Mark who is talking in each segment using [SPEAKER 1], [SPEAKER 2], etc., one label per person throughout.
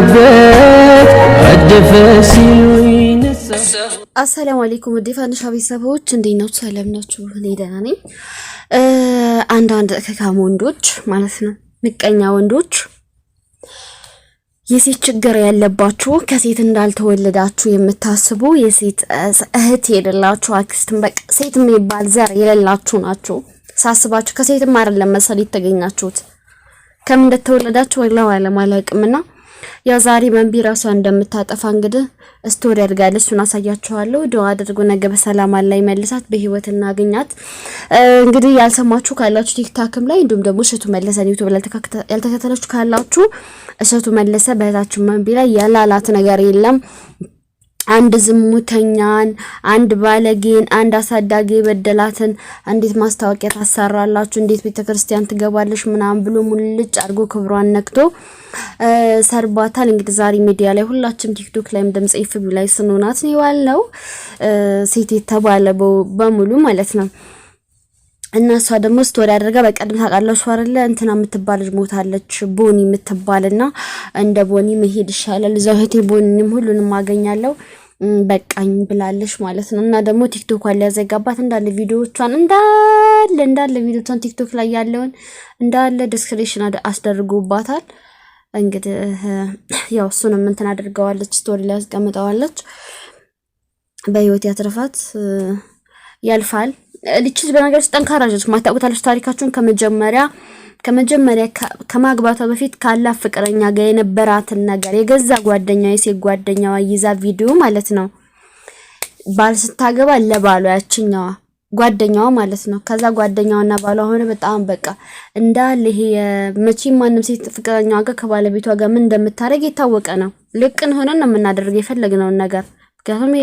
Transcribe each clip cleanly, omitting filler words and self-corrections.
[SPEAKER 1] በዛበት አደፈ ሲሉኝ
[SPEAKER 2] አሰላሙ አለይኩም ወዲፋንሻ ቤተሰቦች እንዴት ናችሁ? ሰላም ናችሁ? እኔ ደህና ነኝ። አንዳንድ ከካም ወንዶች ማለት ነው ምቀኛ ወንዶች የሴት ችግር ያለባችሁ ከሴት እንዳልተወለዳችሁ የምታስቡ የሴት እህት የሌላችሁ አክስትም በቃ ሴት የሚባል ዘር የሌላችሁ ናችሁ። ሳስባችሁ ከሴትም አይደለም መሰል የተገኛችሁት ከምን እንደተወለዳችሁ ወላሂ አለማለቅምና ያ ዛሬ መንቢ ራሷ እንደምታጠፋ እንግዲህ ስቶሪ አድርጋለች። እሱን አሳያችኋለሁ። ዱአ አድርጉ ነገ በሰላም አላህ ይመልሳት በህይወት እናገኛት። እንግዲህ ያልሰማችሁ ካላችሁ ቲክታክም ላይ እንዲሁም ደግሞ እሸቱ መለሰን ዩቲዩብ ላይ ያልተከታተላችሁ ካላችሁ እሸቱ መለሰ በእህታችን መንቢ ላይ ያላላት ነገር የለም። አንድ ዝሙተኛን፣ አንድ ባለጌን፣ አንድ አሳዳጊ በደላትን እንዴት ማስታወቂያ ታሰራላችሁ፣ እንዴት ቤተክርስቲያን ትገባለሽ ምናምን ብሎ ሙልጭ አድርጎ ክብሯን ነክቶ ሰርባታል። እንግዲህ ዛሬ ሚዲያ ላይ ሁላችንም ቲክቶክ ላይም ድምጽ ኢፍቢ ላይ ስንሆናት ነው ያለው ሴት የተባለ በሙሉ ማለት ነው። እና እሷ ደግሞ ስቶሪ አድርጋ በቀደም ታውቃላችሁ አይደለ እንትና የምትባል ልጅ ሞታለች ቦኒ የምትባልና እንደ ቦኒ መሄድ ይሻላል እዛው እህቴ ቦኒንም ሁሉንም አገኛለሁ በቃኝ ብላለች ማለት ነው። እና ደግሞ ቲክቶክ ላይ ያዘጋባት እንዳለ ቪዲዮዎቿን እንዳለ ቪዲዮቿን ቲክቶክ ላይ ያለውን እንዳለ ዲስክሪፕሽን አስደርጎባታል። እንግዲህ ያው እሱንም እንትን አድርገዋለች ስቶሪ ላይ አስቀምጠዋለች። በህይወት ያትርፋት ያልፋል። ልጅስ በነገራችን ጠንካራ ልጅ ማታውቁታለች። ታሪካችሁን ከመጀመሪያ ከማግባቷ በፊት ካላ ፍቅረኛ ጋር የነበራትን ነገር የገዛ ጓደኛው የሴት ጓደኛዋ ይዛ ቪዲዮ ማለት ነው ባል ስታገባ ለባሏ ያችኛዋ ጓደኛዋ ማለት ነው። ከዛ ጓደኛውና ባሏ ሆነ በጣም በቃ እንዳለ ይሄ መቼም ማንም ሴት ፍቅረኛዋ ጋር ከባለቤቷ ጋር ምን እንደምታረግ የታወቀ ነው። ልቅን ሆነን ነው የምናደርገው የፈለግነውን ነገር ምክንያቱም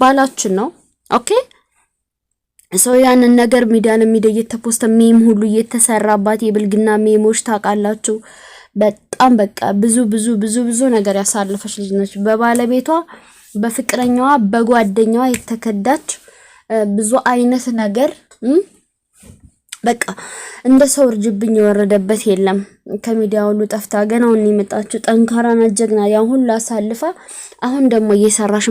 [SPEAKER 2] ባላችን ነው። ኦኬ ሰው ያንን ነገር ሚዲያ እየተፖስተ ሜም ሁሉ እየተሰራባት የብልግና ሜሞች ታውቃላችሁ። በጣም በቃ ብዙ ነገር ያሳለፈች ልጅ ነች። በባለቤቷ በፍቅረኛዋ በጓደኛዋ የተከዳች ብዙ አይነት ነገር በቃ እንደ ሰው እርጅብኝ የወረደበት የለም። ከሚዲያ ሁሉ ጠፍታ ገና አሁን የመጣችው ጠንካራና ጀግና ያን ሁሉ አሳልፋ አሁን ደግሞ እየሰራሽ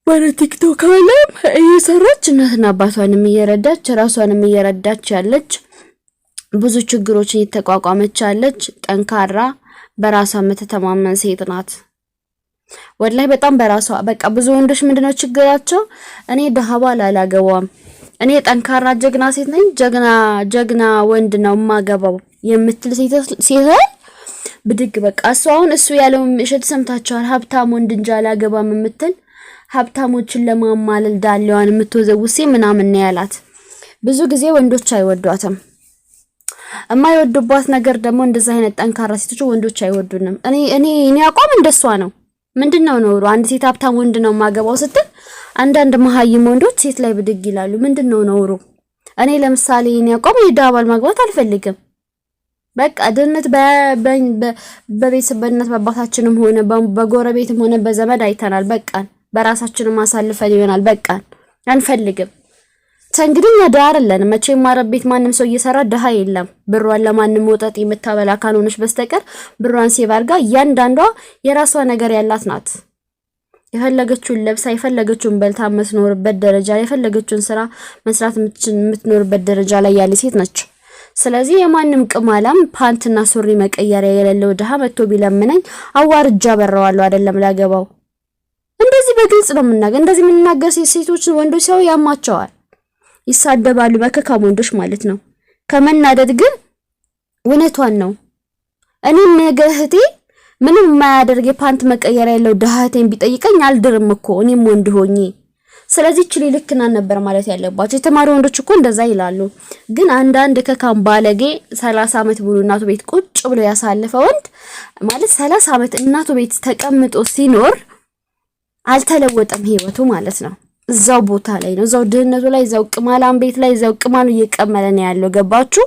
[SPEAKER 2] ወደ ቲክቶክ ላይ እየሰራች እናትና አባቷንም እየረዳች ራሷንም እየረዳች ያለች ብዙ ችግሮችን እየተቋቋመች ያለች ጠንካራ በራሷ የምትተማመን ሴት ናት። ወላሂ በጣም በራሷ በቃ ብዙ ወንዶች ምንድነው ችግራቸው እኔ ደሃባል አላገባም እኔ ጠንካራ ጀግና ሴት ነኝ ጀግና ወንድ ነው ማገባው የምትል ሴት ብድግ በቃ እሱ ያለው እሸት ሰምታችኋል። ሀብታም ወንድ እንጂ አላገባም የምትል ሀብታሞችን ለማማለል ዳሌዋን የምትወዘውሴ ምናምን ነው ያላት። ብዙ ጊዜ ወንዶች አይወዷትም። የማይወዱባት ነገር ደግሞ እንደዛ አይነት ጠንካራ ሴቶች ወንዶች አይወዱንም። እኔ አቋም እንደሷ ነው። ምንድነው ኖሩ አንድ ሴት ሀብታም ወንድ ነው ማገባው ስትል አንዳንድ መሀይም ወንዶች ሴት ላይ ብድግ ይላሉ። ምንድነው ኖሩ? እኔ ለምሳሌ እኔ አቋም የዳባል ማግባት አልፈልግም። በቃ ድህነት በቤተሰብ በእናት በአባታችንም ሆነ በጎረቤትም ሆነ በዘመድ አይተናል። በቃን በራሳችን ማሳልፈን ይሆናል። በቃን አንፈልግም። እንግዲህ ዳር አይደለን መቼም ማረብ ቤት ማንም ሰው እየሰራ ደሃ የለም። ብሯን ለማንም ወጣት የምታበላ ካልሆነች በስተቀር ብሯን ሴቭ አድርጋ እያንዳንዷ የራሷ ነገር ያላት ናት። የፈለገችውን ለብሳ የፈለገችውን በልታ የምትኖርበት ደረጃ ላይ የፈለገችውን ስራ መስራት የምትኖርበት ደረጃ ላይ ያለ ሴት ነች። ስለዚህ የማንም ቅማላም ፓንትና ሱሪ መቀየሪያ የሌለው ደሃ መጥቶ ቢለምነኝ አዋርጃ በረዋለሁ አይደለም ላገባው። እንደዚህ በግልጽ ነው የምናገር። እንደዚህ የምንናገር ሴቶች ወንዶች ሰው ያማቸዋል፣ ይሳደባሉ። በከካም ወንዶች ማለት ነው። ከመናደድ ግን እውነቷን ነው። እኔም ነገ እህቴ ምንም የማያደርግ የፓንት መቀየሪያ ያለው ደሃቴን ቢጠይቀኝ አልድርም እኮ እኔም ወንድ ሆኜ። ስለዚህ እቺ ልክና ነበር ማለት ያለባቸው። የተማሩ ወንዶች እኮ እንደዛ ይላሉ። ግን አንዳንድ ከካም ባለጌ 30 አመት ሙሉ እናቱ ቤት ቁጭ ብሎ ያሳለፈ ወንድ ማለት 30 አመት እናቱ ቤት ተቀምጦ ሲኖር አልተለወጠም ህይወቱ ማለት ነው። እዛው ቦታ ላይ ነው፣ እዛው ድህነቱ ላይ፣ እዛው ቅማላም ቤት ላይ፣ እዛው ቅማሉ እየቀመለ ነው ያለው። ገባችሁ?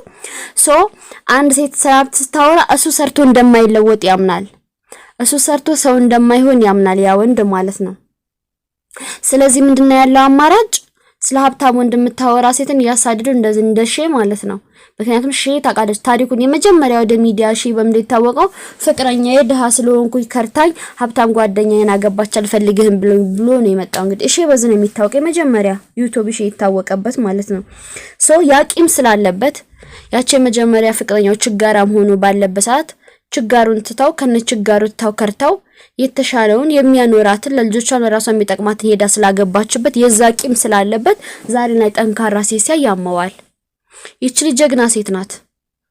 [SPEAKER 2] አንድ ሴት ስታወራ እሱ ሰርቶ እንደማይለወጥ ያምናል። እሱ ሰርቶ ሰው እንደማይሆን ያምናል ያ ወንድ ማለት ነው። ስለዚህ ምንድነው ያለው አማራጭ? ስለ ሀብታም ወንድ የምታወራ ሴትን ያሳድዱ እንደዚህ እንደሺ ማለት ነው። ምክንያቱም ሺ ታቃደች ታሪኩን የመጀመሪያው ወደ ሚዲያ ሺ በምን ይታወቀው ፍቅረኛዬ ድሃ ስለሆንኩኝ ከርታኝ ሀብታም ጓደኛዬን አገባች አልፈልግህም ብሎ ነው የመጣው። እንግዲህ እሺ በዚህ ነው የሚታወቀው የመጀመሪያ ዩቲዩብ ሺ ይታወቀበት ማለት ነው። ያቂም ስላለበት ያቺ የመጀመሪያ ፍቅረኛው ችጋራም ሆኖ ባለበት ሰዓት ችጋሩን ትታው ከነችጋሩ ትታው ከርታው የተሻለውን የሚያኖራትን ለልጆቿን ለራሷ የሚጠቅማትን ሄዳ ስላገባችበት የዛቂም ስላለበት ዛሬ ላይ ጠንካራ ሴት ያያመዋል። ይቺ ልጅ ጀግና ሴት ናት።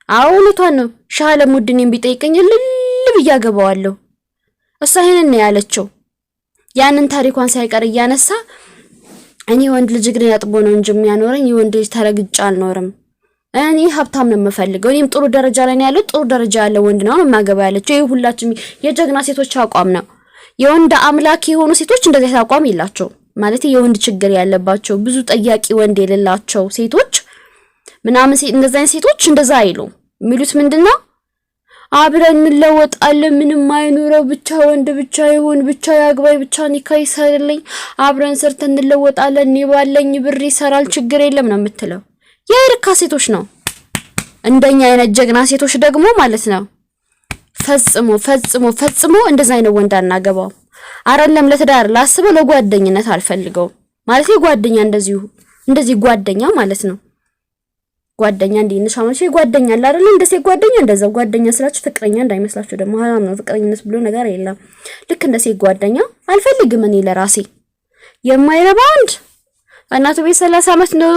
[SPEAKER 2] አውነቷን ነው። ሻለሙድኔን ቢጠይቀኝ ልብ ያገባዋለሁ እሷ ይሄንን ነው ያለችው። ያንን ታሪኳን ሳይቀር እያነሳ እኔ ወንድ ልጅ ግን ያጥቦ ነው እንጂ የሚያኖረኝ የወንድ ልጅ ተረግጫ አልኖርም። እኔ ሀብታም ነው የምፈልገው። እኔም ጥሩ ደረጃ ላይ ያለው ጥሩ ደረጃ ያለው ወንድ ነው የማገባ ያለችው። ይሄ ሁላችንም የጀግና ሴቶች አቋም ነው። የወንድ አምላክ የሆኑ ሴቶች እንደዚህ አቋም የላቸው ማለት የወንድ ችግር ያለባቸው ብዙ ጠያቂ ወንድ የሌላቸው ሴቶች ምናምን እንደዛን ሴቶች እንደዛ አይሉ የሚሉት ምንድነው አብረን እንለወጣለን ምንም አይኖረው ብቻ ወንድ ብቻ ይሁን ብቻ ያግባይ ብቻ ኒካይ ይሰርልኝ አብረን ሰርተን እንለወጣለን ባለኝ ብር ይሰራል ችግር የለም ነው የምትለው። የርካ ሴቶች ነው። እንደኛ አይነት ጀግና ሴቶች ደግሞ ማለት ነው ፈጽሞ እንደዛ አይነት ወንድ አናገባው። አረለም ለትዳር ላስበው ለጓደኝነት አልፈልገው ማለት የጓደኛ እንደዚህ ጓደኛ ማለት ነው። ጓደኛ እንዲንሻማሽ ጓደኛ አይደል እንደሴ ጓደኛ እንደዛው ጓደኛ ስላችሁ ፍቅረኛ እንዳይመስላችሁ ደግሞ ሀራም ነው። ፍቅረኝነት ብሎ ነገር የለም። ልክ እንደሴ ጓደኛ አልፈልግም እኔ ለራሴ የማይረባ ወንድ እናቱ ቤት 30 ዓመት ነው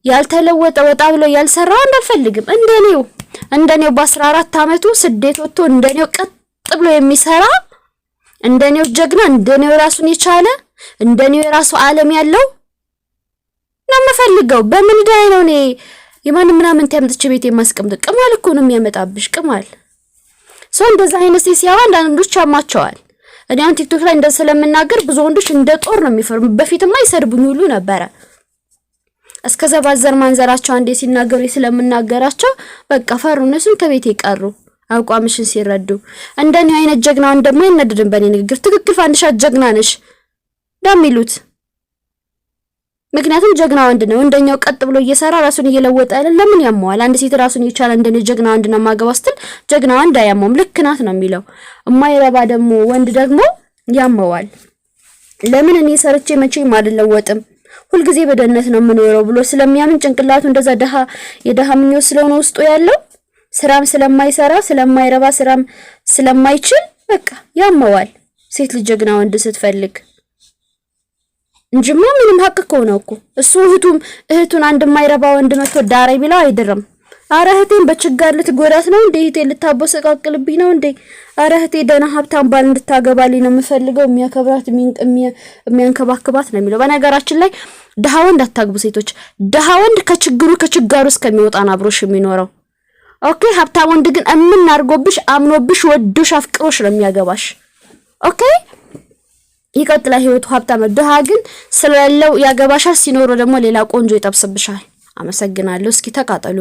[SPEAKER 2] ያልተለወጠ ወጣ ብሎ ያልሰራ አልፈልግም። እንደኔው በ14 ዓመቱ ስደት ወጥቶ እንደኔው ቀጥ ብሎ የሚሰራ እንደኔው ጀግና እንደኔው ራሱን የቻለ እንደኔው የራሱ ዓለም ያለው ነው የምፈልገው። በምን ዳይ ነው እኔ የማንም ምናምን ተምጥቼ ቤት የማስቀምጥ ቅማል እኮ ነው የሚያመጣብሽ ቅማል። እንደዛ አይነት ሲያዋ አንዳንዶች አማቸዋል። እኔ አሁን ቲክቶክ ላይ እንደዛ ስለምናገር ብዙ ወንዶች እንደ ጦር ነው የሚፈርሙ። በፊትማ ይሰርቡኝ ሁሉ ነበረ። እስከዛ ባዘር ማንዘራቸው አንዴ ሲናገሩ ስለምናገራቸው በቃ ፈሩ። እነሱም ከቤት ይቀሩ አቋምሽን ሲረዱ። እንደኔ አይነት ጀግናው እንደማይነድድም በኔ ንግግር ትክክል ፋንድሻ ጀግና ነሽ ደሚሉት። ምክንያቱም ጀግና ወንድ ነው እንደኛው ቀጥ ብሎ እየሰራ ራሱን እየለወጠ አይደል? ለምን ያመዋል? አንድ ሴት ራሱን እየቻለ እንደኔ ጀግና ወንድ ነው ማገባው ስትል ጀግና ወንድ አያመውም። ልክ ናት ነው የሚለው። የማይረባ ደግሞ ወንድ ደግሞ ያመዋል። ለምን እኔ ሰርቼ መቼም አይደለወጥም ሁልጊዜ በደነት ነው የምኖረው ብሎ ስለሚያምን ጭንቅላቱ እንደዛ የደሃ ምኞት ስለሆነ ውስጡ ያለው ስራም ስለማይሰራ ስለማይረባ ስራም ስለማይችል በቃ ያመዋል። ሴት ልጅ ጀግና ወንድ ስትፈልግ እንጂማ ምንም ሀቅ ነው እኮ እሱ እህቱን አንድ ማይረባ ወንድ መጥቶ ዳራይ ቢለው አይደረም። አረ እህቴን በችጋር ልትጎዳት ነው እንዴ? እህቴን ልታቦሰቃቅልብኝ ነው እንዴ? አረ እህቴ ደህና ሀብታም ባል እንድታገባልኝ ነው የምፈልገው የሚያከብራት የሚያንከባክባት ነው የሚለው። በነገራችን ላይ ደሃ ወንድ አታግቡ ሴቶች። ደሃ ወንድ ከችጋሩ እስከሚወጣና አብሮሽ የሚኖረው ኦኬ። ሀብታም ወንድ ግን እምን አርጎብሽ አምኖብሽ ወዶሽ አፍቅሮሽ ነው የሚያገባሽ ኦኬ። ይቀጥላ ህይወቱ ሀብታም። ደሃ ግን ስለሌለው ያገባሻል፣ ሲኖር ደግሞ ሌላ ቆንጆ ይጠብስብሻል። አመሰግናለሁ። እስኪ ተቃጠሉ።